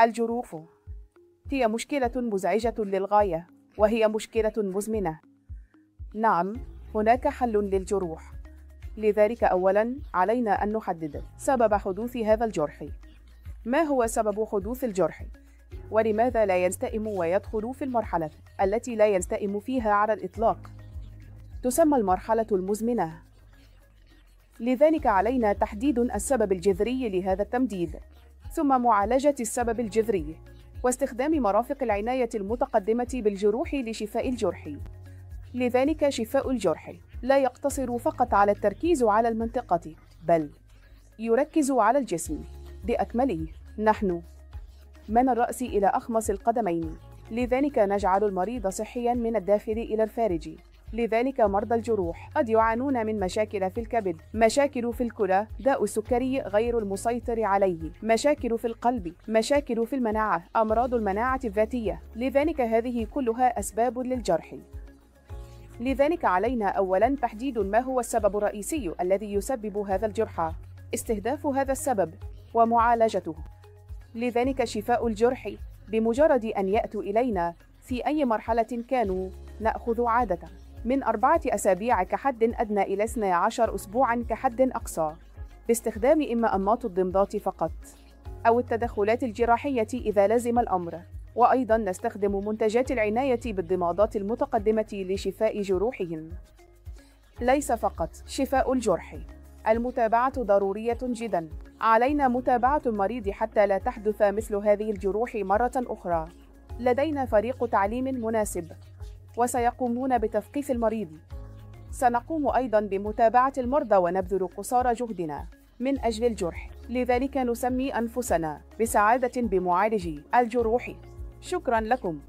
الجروح هي مشكلة مزعجة للغاية، وهي مشكلة مزمنة. نعم، هناك حل للجروح. لذلك أولاً علينا أن نحدد سبب حدوث هذا الجرح. ما هو سبب حدوث الجرح؟ ولماذا لا يستئم ويدخل في المرحلة التي لا يستئم فيها على الإطلاق؟ تسمى المرحلة المزمنة. لذلك علينا تحديد السبب الجذري لهذا التمديد، ثم معالجة السبب الجذري، واستخدام مرافق العناية المتقدمة بالجروح لشفاء الجرح. لذلك شفاء الجرح لا يقتصر فقط على التركيز على المنطقة، بل يركز على الجسم بأكمله، نحن من الرأس إلى أخمص القدمين. لذلك نجعل المريض صحياً من الداخل إلى الخارج. لذلك مرضى الجروح قد يعانون من مشاكل في الكبد، مشاكل في الكلى، داء السكري غير المسيطر عليه، مشاكل في القلب، مشاكل في المناعة، أمراض المناعة الذاتية. لذلك هذه كلها أسباب للجرح. لذلك علينا أولاً تحديد ما هو السبب الرئيسي الذي يسبب هذا الجرح، استهداف هذا السبب ومعالجته. لذلك شفاء الجرح بمجرد أن يأتوا إلينا في أي مرحلة كانوا، نأخذ عادة من 4 أسابيع كحد أدنى إلى 12 أسبوعاً كحد أقصى، باستخدام إما أنماط الضمادات فقط أو التدخلات الجراحية إذا لزم الأمر. وأيضاً نستخدم منتجات العناية بالضمادات المتقدمة لشفاء جروحهم. ليس فقط شفاء الجرح، المتابعة ضرورية جداً. علينا متابعة المريض حتى لا تحدث مثل هذه الجروح مرة أخرى. لدينا فريق تعليم مناسب، وسيقومون بتثقيف المريض. سنقوم أيضاً بمتابعة المرضى ونبذل قصارى جهدنا من أجل الجرح. لذلك نسمي أنفسنا بسعادة بمعالجي الجروح. شكراً لكم.